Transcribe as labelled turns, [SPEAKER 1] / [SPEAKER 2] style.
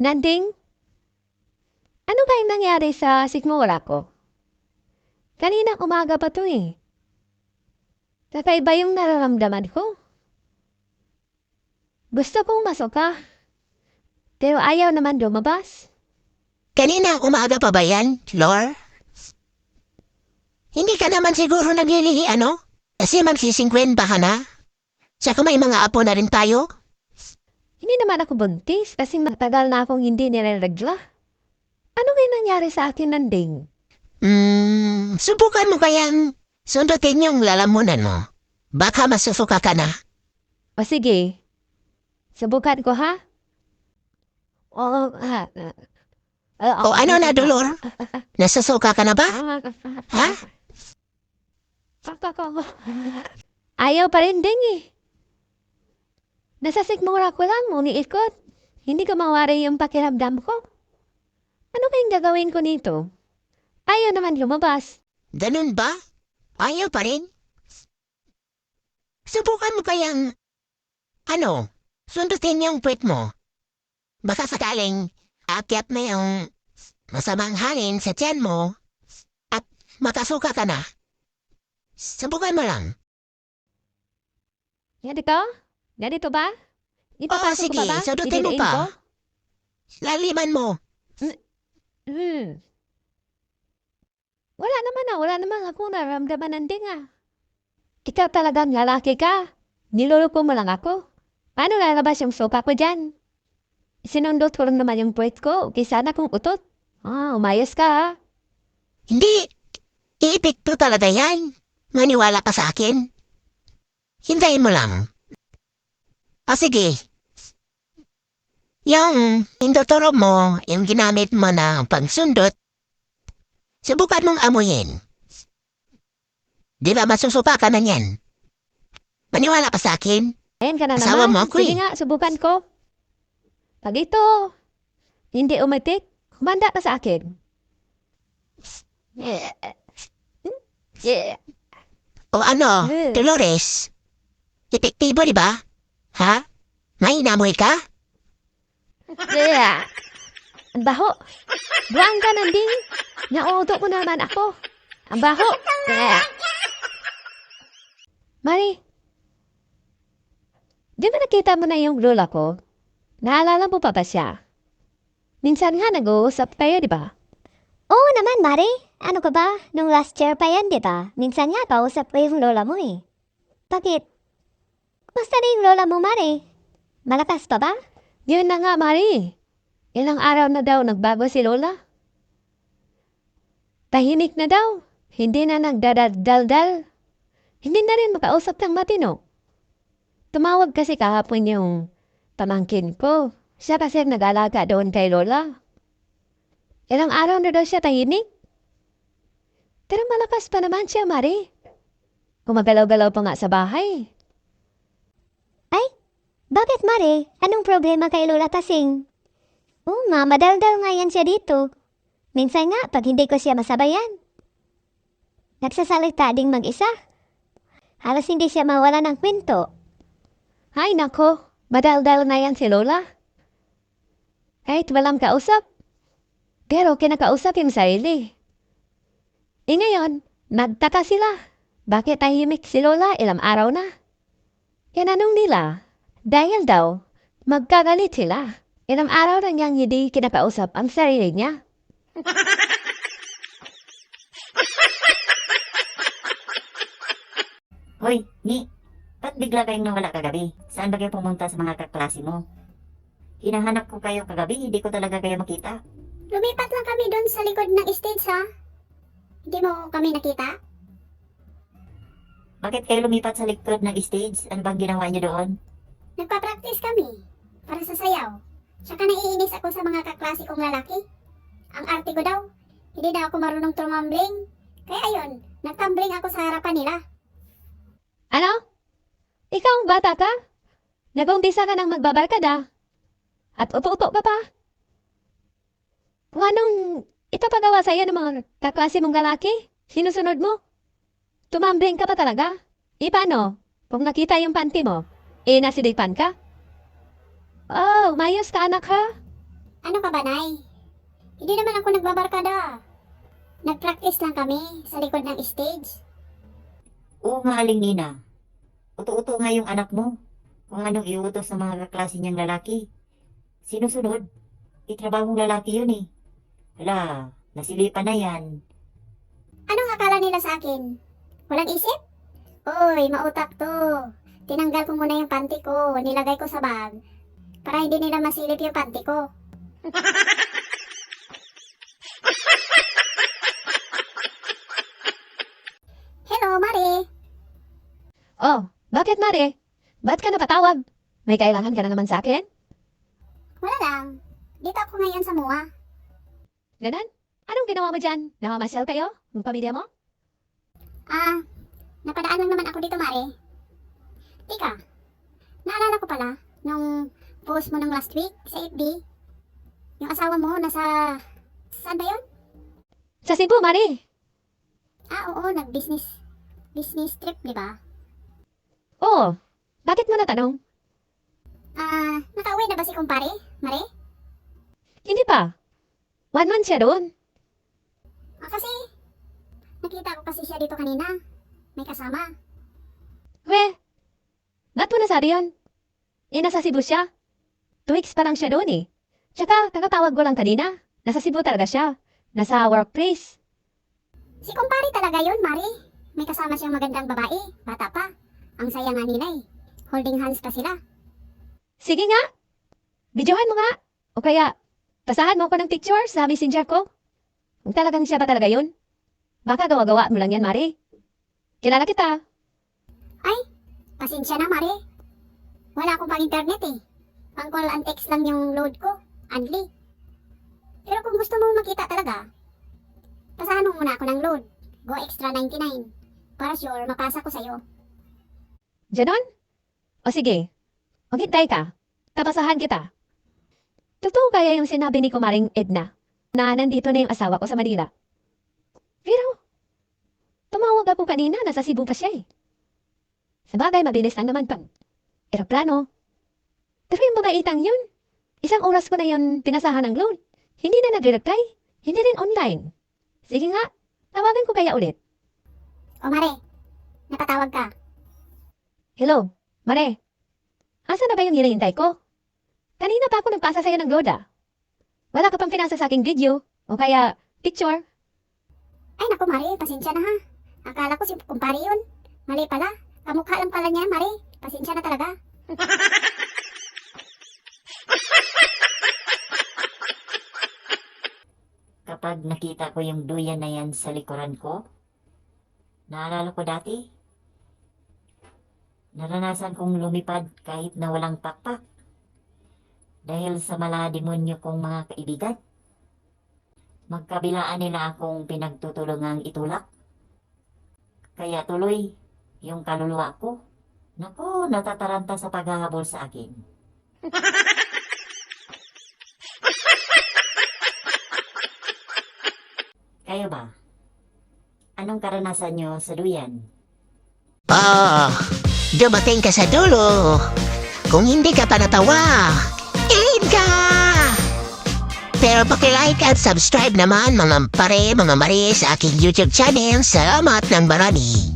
[SPEAKER 1] Nanding, ano ba yung nangyari sa sikmura ko? Kaninang umaga pa to eh. Kakaiba yung nararamdaman ko. Gusto kong masuka, pero ayaw naman lumabas.
[SPEAKER 2] Kanina umaga pa ba yan, Lor? Hindi ka naman siguro naglilihi, ano? Kasi magsisingkwen ba ka na? Tsaka may mga apo na rin tayo?
[SPEAKER 1] Hindi naman ako buntis kasi matagal na akong hindi nireregla. Ano kaya nangyari sa akin, Nanding?
[SPEAKER 2] Subukan mo kayang sundutin yung lalamunan mo. Baka masusuka ka na.
[SPEAKER 1] O sige, subukan ko ha? O, ha?
[SPEAKER 2] O ano na, Dolor? Nasusuka ka na ba? Ha?
[SPEAKER 1] Ayaw pa rin, Ding eh. Nasa sikmura ko lang, umiikot. Hindi ko mawari yung pakiramdam ko. Ano kayang gagawin ko nito? Ayaw naman lumabas.
[SPEAKER 2] Ganun ba? Ayaw pa rin? Subukan mo kayang, sundutin yung puwet mo. Baka sakaling aakyat na yung masamang hangin sa tiyan mo at makasuka ka na. Subukan mo lang.
[SPEAKER 1] Ganito? Ganito ba? Ipapasok
[SPEAKER 2] sige,
[SPEAKER 1] ko pa ba?
[SPEAKER 2] sundutin mo
[SPEAKER 1] Didiin
[SPEAKER 2] pa.
[SPEAKER 1] ko?
[SPEAKER 2] Laliman mo.
[SPEAKER 1] Hmm. Wala naman ako nararamdaman ng dinga. Ikaw talagang lalaki ka. Niloloko mo lang ako. Paano lalabas yung sopa ko dyan? Sinundot ko lang naman yung puwet ko. Kaysa na kong utot. Umayos ka ha.
[SPEAKER 2] Hindi. Iipikto talaga yan. Maniwala ka sa akin. Hintayin mo lang. Sige. Yung indotoro mo, yung ginamit mo na pangsundot, subukan mong amuyin. Di ba masusupa ka na yan? Maniwala ka sa akin?
[SPEAKER 1] Ayan ka na
[SPEAKER 2] Asawa
[SPEAKER 1] naman.
[SPEAKER 2] mo ako
[SPEAKER 1] Sige
[SPEAKER 2] eh.
[SPEAKER 1] nga, subukan ko. Pag ito, hindi umatik, kumanda ka sa akin. Yeah.
[SPEAKER 2] O Dolores? Epektibo di ba? Ha? May inamoy ka?
[SPEAKER 1] Yeah. Ang baho. Buwang ka nanding. Nauto ko naman ako. Ang baho. Yeah. Mari, di ba nakita mo na yung lola ko? Naalala mo pa ba siya? Minsan nga nag-uusap kayo, di ba?
[SPEAKER 3] Oo naman, Mari. Ano ka ba? Nung last year pa yan, di ba? Minsan nga, kausap ko yung lola mo eh. Bakit? Kumusta na yung lola mo, Mari? Malakas pa ba?
[SPEAKER 1] Yun na nga, Mari. Ilang araw na daw nagbago si lola. Tahimik na daw. Hindi na nagdadaldal. Hindi na rin makausap ng matino. Tumawag kasi kahapon yung pamangkin ko. Siya kasi nag-alaga doon kay lola. Ilang araw na daw siya tahimik. Pero malakas pa naman siya, Mari. Gumagalaw-galaw pa nga sa bahay.
[SPEAKER 3] Ay, bakit, Mari? Anong problema kay Lola Tasing? Oo nga, madaldal nga yan siya dito. Minsan nga, pag hindi ko siya masabayan. Nagsasalita ding mag-isa. Halos hindi siya mawala ng kwento.
[SPEAKER 1] Ay nako, madaldal na yan si lola. Kahit walang kausap. Pero kinakausap yung sarili. Ngayon, nagtaka sila. Bakit tahimik si lola ilang araw na? Kinanong nila, dahil daw, magkagalit sila. Ilang araw na niyang hindi kinakausap ang sarili niya.
[SPEAKER 4] Hoy, ba't bigla kayong nawala kagabi? Saan ba kayo pumunta sa mga kaklase mo? Hinahanap ko kayo kagabi, hindi ko talaga kayo makita.
[SPEAKER 5] Lumipat lang kami doon sa likod ng stage ha. Hindi mo kami nakita?
[SPEAKER 4] Bakit kayo lumipat sa likod ng stage? Ano bang ginawa niyo doon?
[SPEAKER 5] Nagpa-practice kami para sa sayaw. Tsaka naiinis ako sa mga kaklase kong lalaki. Ang arte ko daw, hindi daw ako marunong tumambling. Kaya ayun, nagtumbling ako sa harapan nila.
[SPEAKER 1] Ano? Ikaw ang bata ka? Nag-umpisa ka ng magbabarkada? At upo-upo ka pa? Kung anong ipapagawa sa'yo ng mga kaklase mong lalaki? Sinusunod mo? Tumambling ka pa talaga? Paano? Kung nakita yung panty mo, nasilipan ka? Oh, mayos ka anak ha?
[SPEAKER 5] Ano ka ba, Nay? Hindi naman ako nagbabarkada. Nag-practice lang kami sa likod ng stage.
[SPEAKER 4] Oo nga, Aling Nina. Uto-uto nga yung anak mo. Kung anong iutos sa mga kaklase niyang lalaki. Sinusunod. Itrabahong lalaki yun eh. Hala, nasilipan na yan.
[SPEAKER 5] Anong akala nila sa akin? Walang isip? Uy, mautak to. Tinanggal ko muna yung panty ko. Nilagay ko sa bag. Para hindi nila masilip yung panty ko. Hello, Mari.
[SPEAKER 1] Oh, bakit Mare? Ba't ka napatawag? May kailangan ka na naman sa akin?
[SPEAKER 5] Wala lang. Dito ako ngayon sa MUA.
[SPEAKER 1] Ganon? Anong ginawa mo dyan? Nakamasyal kayo? Ang pamilya mo?
[SPEAKER 5] Napadaan lang naman ako dito, Mari. Tika, naalala ko pala nung post mo ng last week sa FB. Yung asawa mo nasa... Saan ba yun?
[SPEAKER 1] Sa Cebu, Mare.
[SPEAKER 5] Oo, business trip, di ba?
[SPEAKER 1] Oo. Bakit mo natanong?
[SPEAKER 5] Nakauwi na ba si kumpare, Mari?
[SPEAKER 1] Hindi pa. 1 month siya doon.
[SPEAKER 5] Kasi, nakita ko kasi siya dito kanina. May kasama.
[SPEAKER 1] We, ba't mo nasabi yun? Nasa Cebu siya. 2 weeks pa lang siya doon eh. Tsaka, kakatawag ko lang kanina. Nasa Cebu talaga siya. Nasa workplace.
[SPEAKER 5] Si kumpare talaga yun, Mari. May kasama siyang magandang babae, bata pa. Ang saya nga nila eh. Holding hands pa sila.
[SPEAKER 1] Sige nga. Videohan mo nga. O kaya, pasahan mo ko ng picture sa messenger ko. Kung talagang siya ba talaga yun? Baka gawa-gawa mo lang yan, Mari. Kilala kita.
[SPEAKER 5] Pasensya na, Mari. Wala akong pang internet eh. Pang call and text lang yung load ko. Unli. Pero kung gusto mo makita talaga, pasahan mo muna ako ng load. Go extra 99. Para sure, mapasa ko sa'yo.
[SPEAKER 1] Ganon? O sige. Maghintay ka. Tapasahan kita. Totoo kaya yung sinabi ni Kumaring Edna na nandito na yung asawa ko sa Manila? Pero, tumawag ako kanina, nasa Cebu pa siya eh. Sabagay, mabilis lang naman pang eroplano. Pero yung babaitang yun, 1 oras ko na yun pinasahan ng load. Hindi na nag-reply, hindi rin online. Sige nga, tawagan ko kaya ulit.
[SPEAKER 5] O Mare, napatawag ka.
[SPEAKER 1] Hello, Mare. Asa na ba yung hinihintay ko? Kanina pa ako nagpasa sa'yo ng load ah. Wala ka pang pinasa sa aking video, o kaya picture.
[SPEAKER 5] Ay naku Mare, pasensya na ha. Akala ko si kumpare yun. Mali pala. Kamukha lang pala niya, Mare. Pasensya na talaga.
[SPEAKER 4] Kapag nakita ko yung duyan na yan sa likuran ko, naalala ko dati, naranasan kong lumipad kahit na walang pakpak. Dahil sa malademonyo kong mga kaibigan, magkabilaan nila akong pinagtutulungang itulak. Kaya tuloy, yung kaluluwa ko, naku, natataranta sa paghahabol sa akin. Kayo ba? Anong karanasan nyo sa duyan?
[SPEAKER 2] Dumating ka sa dulo. Kung hindi ka pa natawa, ilin ka! Pero pakilike at subscribe naman mga pare, mga mari sa aking YouTube channel. Salamat ng marami.